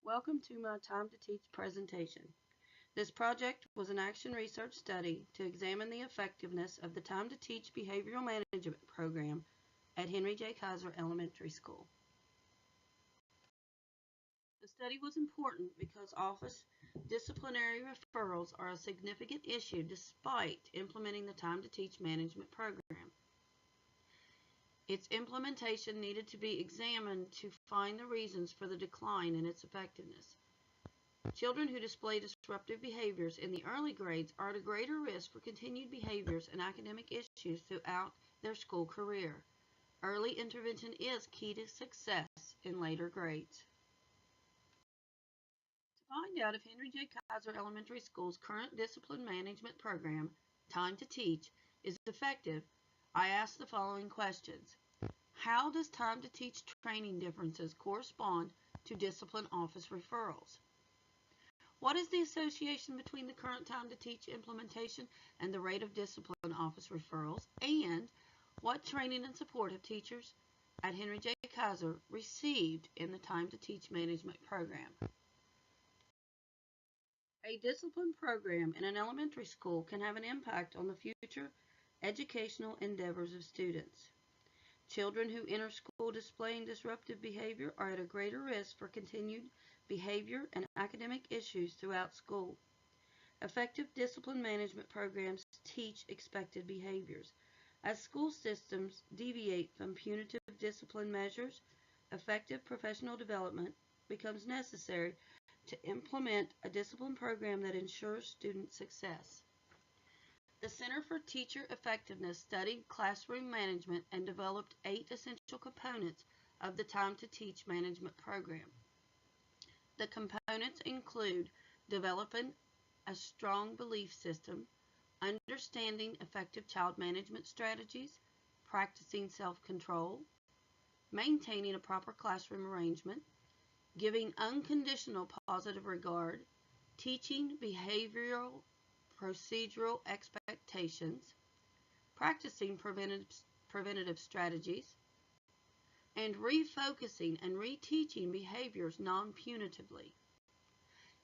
Welcome to my Time to Teach presentation. This project was an action research study to examine the effectiveness of the Time to Teach behavioral management program at Henry J. Kaiser Elementary School. The study was important because office disciplinary referrals are a significant issue despite implementing the Time to Teach management program. Its implementation needed to be examined to find the reasons for the decline in its effectiveness. Children who display disruptive behaviors in the early grades are at a greater risk for continued behaviors and academic issues throughout their school career. Early intervention is key to success in later grades. To find out if Henry J. Kaiser Elementary School's current discipline management program, Time to Teach, is effective, I asked the following questions. How does Time to Teach training differences correspond to discipline office referrals? What is the association between the current Time to Teach implementation and the rate of discipline office referrals? And what training and support have teachers at Henry J. Kaiser received in the Time to Teach management program? A discipline program in an elementary school can have an impact on the future educational endeavors of students. Children who enter school displaying disruptive behavior are at a greater risk for continued behavior and academic issues throughout school. Effective discipline management programs teach expected behaviors. As school systems deviate from punitive discipline measures, effective professional development becomes necessary to implement a discipline program that ensures student success. The Center for Teacher Effectiveness studied classroom management and developed 8 essential components of the Time to Teach management program. The components include developing a strong belief system, understanding effective child management strategies, practicing self-control, maintaining a proper classroom arrangement, giving unconditional positive regard, teaching behavioral procedural expectations, practicing preventative strategies, and refocusing and reteaching behaviors non-punitively.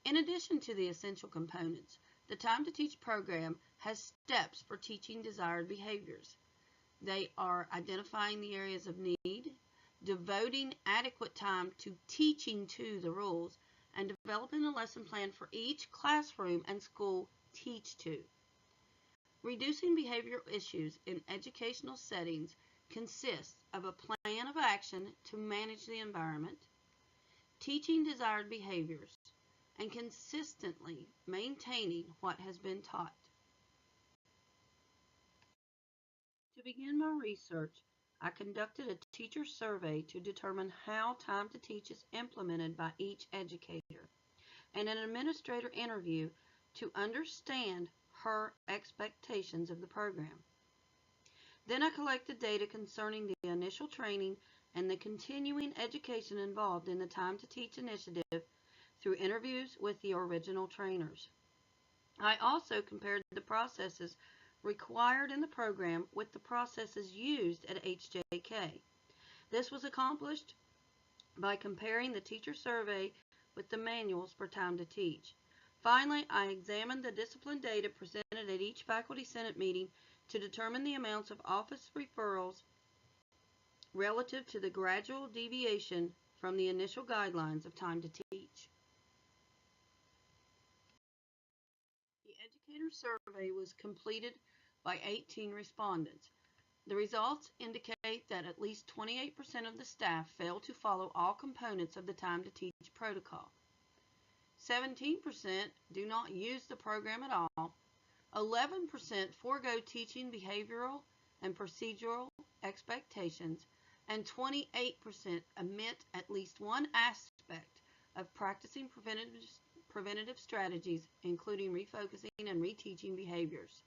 In addition to the essential components, the Time to Teach program has steps for teaching desired behaviors. They are identifying the areas of need, devoting adequate time to teaching to the rules, and developing a lesson plan for each classroom and school teach to. Reducing behavioral issues in educational settings consists of a plan of action to manage the environment, teaching desired behaviors, and consistently maintaining what has been taught. To begin my research, I conducted a teacher survey to determine how Time to Teach is implemented by each educator, and an administrator interview to understand her expectations of the program. Then I collected data concerning the initial training and the continuing education involved in the Time to Teach initiative through interviews with the original trainers. I also compared the processes required in the program with the processes used at HJK. This was accomplished by comparing the teacher survey with the manuals for Time to Teach. Finally, I examined the discipline data presented at each Faculty Senate meeting to determine the amounts of office referrals relative to the gradual deviation from the initial guidelines of Time to Teach. The educator survey was completed by 18 respondents. The results indicate that at least 28% of the staff failed to follow all components of the Time to Teach protocol. 17% do not use the program at all. 11% forego teaching behavioral and procedural expectations, and 28% omit at least one aspect of practicing preventative strategies, including refocusing and reteaching behaviors.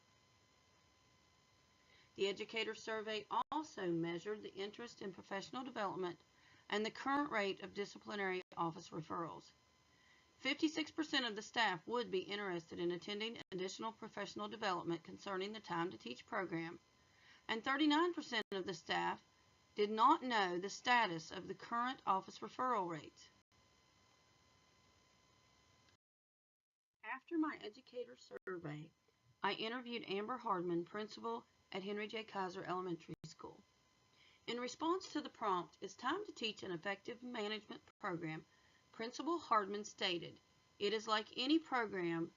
The educator survey also measured the interest in professional development and the current rate of disciplinary office referrals. 56% of the staff would be interested in attending additional professional development concerning the Time to Teach program, and 39% of the staff did not know the status of the current office referral rates. After my educator survey, I interviewed Amber Hardman, principal at Henry J. Kaiser Elementary School. In response to the prompt, "It's time to teach an effective management program," Principal Hardman stated, "It is like any program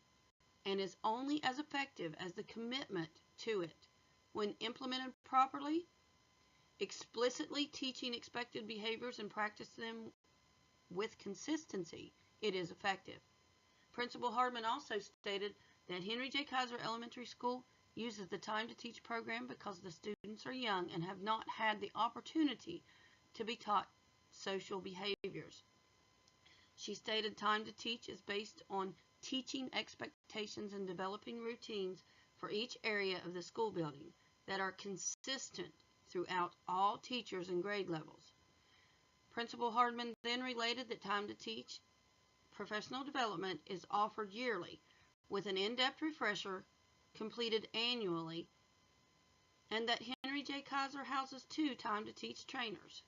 and is only as effective as the commitment to it. When implemented properly, explicitly teaching expected behaviors and practice them with consistency, it is effective." Principal Hardman also stated that Henry J. Kaiser Elementary School uses the Time to Teach program because the students are young and have not had the opportunity to be taught social behaviors. She stated Time to Teach is based on teaching expectations and developing routines for each area of the school building that are consistent throughout all teachers and grade levels. Principal Hardman then related that Time to Teach professional development is offered yearly with an in-depth refresher completed annually, and that Henry J. Kaiser houses 2 Time to Teach trainers.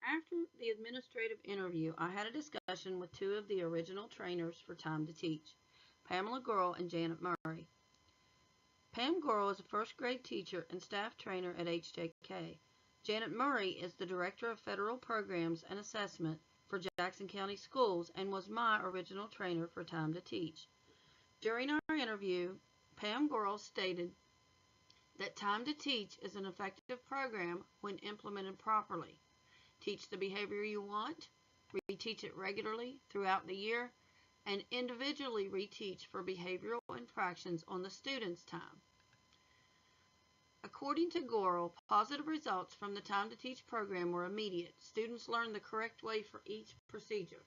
After the administrative interview, I had a discussion with 2 of the original trainers for Time to Teach, Pamela Gurl and Janet Murray. Pam Gurl is a first grade teacher and staff trainer at HJK. Janet Murray is the Director of Federal Programs and Assessment for Jackson County Schools and was my original trainer for Time to Teach. During our interview, Pam Gurl stated that Time to Teach is an effective program when implemented properly. Teach the behavior you want, reteach it regularly throughout the year, and individually reteach for behavioral infractions on the student's time. According to Gurl, positive results from the Time to Teach program were immediate. Students learned the correct way for each procedure.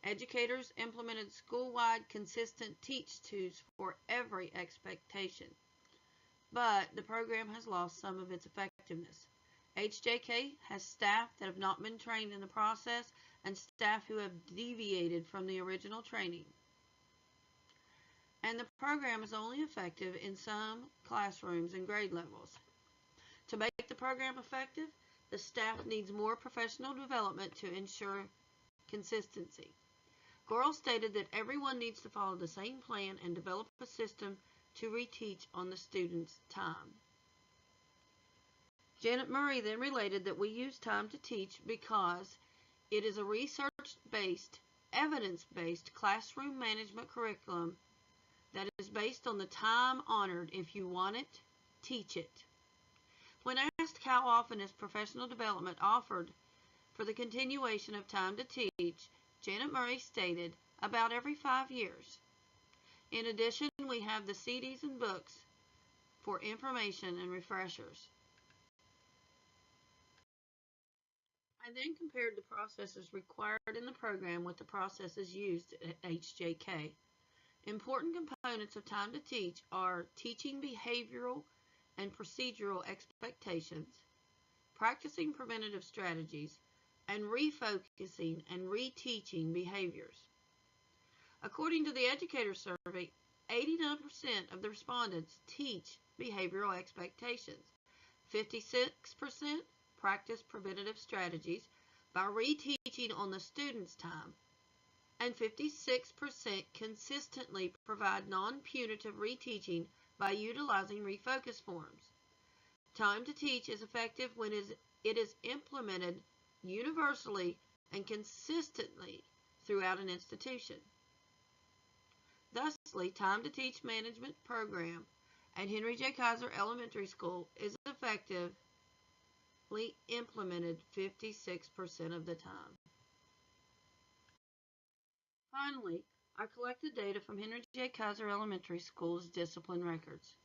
Educators implemented school-wide consistent teach-tos for every expectation. But the program has lost some of its effectiveness. HJK has staff that have not been trained in the process and staff who have deviated from the original training. And the program is only effective in some classrooms and grade levels. To make the program effective, the staff needs more professional development to ensure consistency. Gurl stated that everyone needs to follow the same plan and develop a system to reteach on the student's time. Janet Murray then related that we use Time to Teach because it is a research-based, evidence-based classroom management curriculum that is based on the time-honored "if you want it, teach it." When asked how often is professional development offered for the continuation of Time to Teach, Janet Murray stated about every 5 years. In addition, we have the CDs and books for information and refreshers. I then compared the processes required in the program with the processes used at HJK. Important components of Time to Teach are teaching behavioral and procedural expectations, practicing preventative strategies, and refocusing and reteaching behaviors. According to the educator survey, 89% of the respondents teach behavioral expectations. 56% practice preventative strategies by reteaching on the student's time, and 56% consistently provide non-punitive reteaching by utilizing refocus forms. Time to Teach is effective when it is implemented universally and consistently throughout an institution. Thusly, Time to Teach management program at Henry J. Kaiser Elementary School is effectively implemented 56% of the time. Finally, I collected data from Henry J. Kaiser Elementary School's discipline records.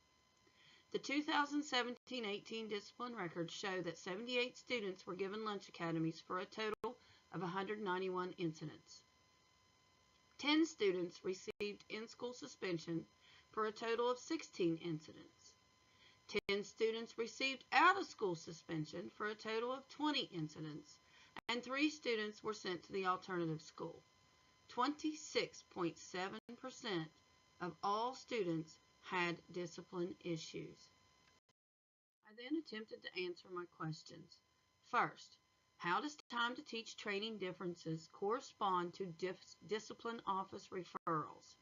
The 2017-18 discipline records show that 78 students were given lunch academies for a total of 191 incidents. 10 students received in-school suspension for a total of 16 incidents. 10 students received out-of-school suspension for a total of 20 incidents, and 3 students were sent to the alternative school. 26.7% of all students had discipline issues. I then attempted to answer my questions. First, How does time to teach training differences correspond to discipline office referrals?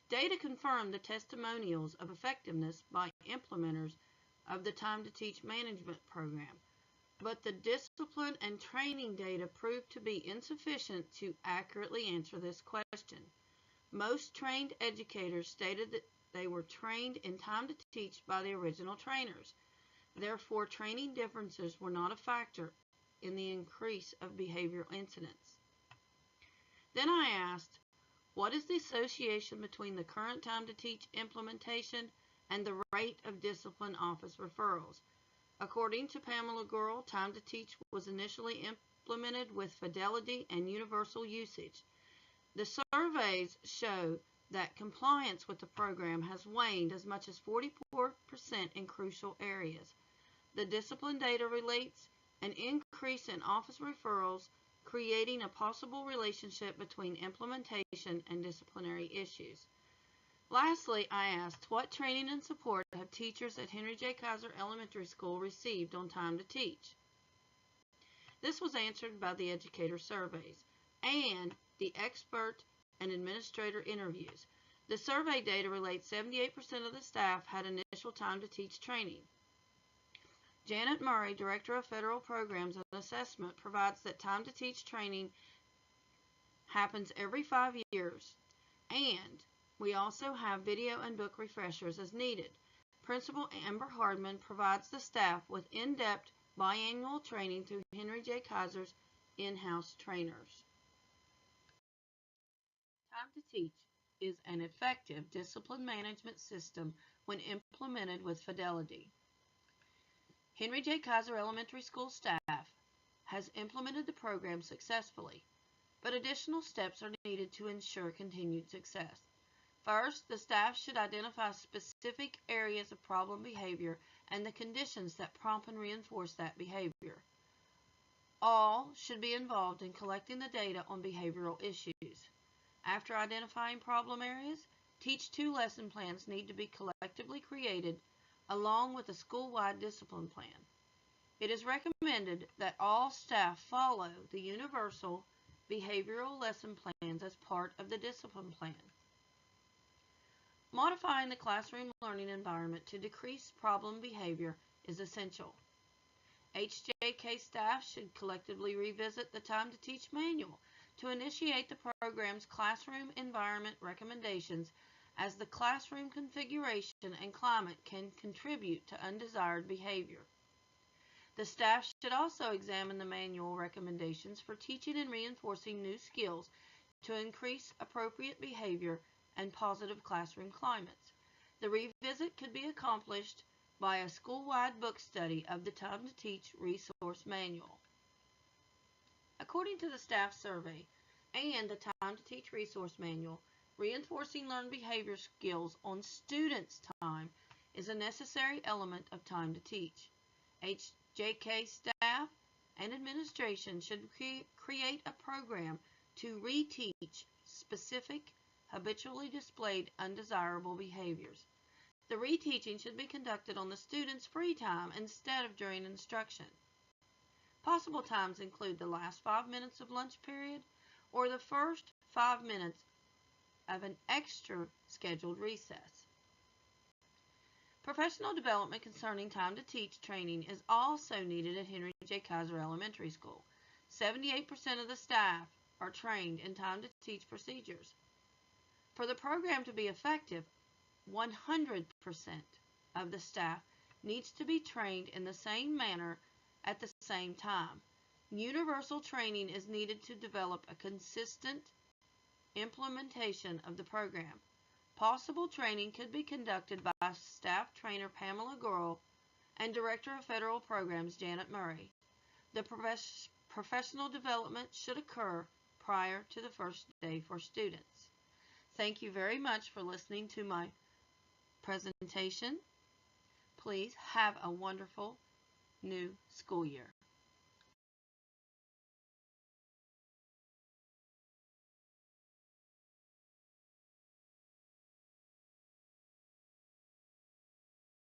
Data confirm the testimonials of effectiveness by implementers of the time to teach management program, but the discipline and training data proved to be insufficient to accurately answer this question. Most trained educators stated that they were trained in time to teach by the original trainers. Therefore, training differences were not a factor in the increase of behavioral incidents. Then I asked, what is the association between the current time to teach implementation and the rate of discipline office referrals? According to Pamela Gurl, time to teach was initially implemented with fidelity and universal usage. The surveys show that compliance with the program has waned as much as 44% in crucial areas. The discipline data relates an increase in office referrals, creating a possible relationship between implementation and disciplinary issues. Lastly, I asked, what training and support have teachers at Henry J. Kaiser Elementary School received on time to teach? This was answered by the educator surveys and the expert and administrator interviews. The survey data relates 78% of the staff had initial time to teach training. Janet Murray, Director of Federal Programs and Assessment, provides that time to teach training happens every 5 years, and we also have video and book refreshers as needed. Principal Amber Hardman provides the staff with in-depth biannual training through Henry J. Kaiser's in-house trainers. Time to teach is an effective discipline management system when implemented with fidelity. Henry J. Kaiser Elementary School staff has implemented the program successfully, but additional steps are needed to ensure continued success. First, the staff should identify specific areas of problem behavior and the conditions that prompt and reinforce that behavior. All should be involved in collecting the data on behavioral issues. After identifying problem areas, Teach 2 lesson plans need to be collectively created along with a school-wide discipline plan. It is recommended that all staff follow the universal behavioral lesson plans as part of the discipline plan. Modifying the classroom learning environment to decrease problem behavior is essential. HJK staff should collectively revisit the Time to Teach manual to initiate the program's classroom environment recommendations, as the classroom configuration and climate can contribute to undesired behavior. The staff should also examine the manual recommendations for teaching and reinforcing new skills to increase appropriate behavior and positive classroom climates. The revisit could be accomplished by a school-wide book study of the Time to Teach resource manual. According to the staff survey and the Time to Teach resource manual, reinforcing learned behavior skills on students' time is a necessary element of time to teach. HJK staff and administration should create a program to reteach specific, habitually displayed undesirable behaviors. The reteaching should be conducted on the student's free time instead of during instruction. Possible times include the last 5 minutes of lunch period or the first 5 minutes of an extra scheduled recess. Professional development concerning time to teach training is also needed at Henry J. Kaiser Elementary School. 78% of the staff are trained in time to teach procedures. For the program to be effective, 100% of the staff needs to be trained in the same manner at the same time. Universal training is needed to develop a consistent implementation of the program. Possible training could be conducted by staff trainer Pamela Gurl and Director of Federal Programs Janet Murray. The professional development should occur prior to the first day for students. Thank you very much for listening to my presentation. Please have a wonderful new school year.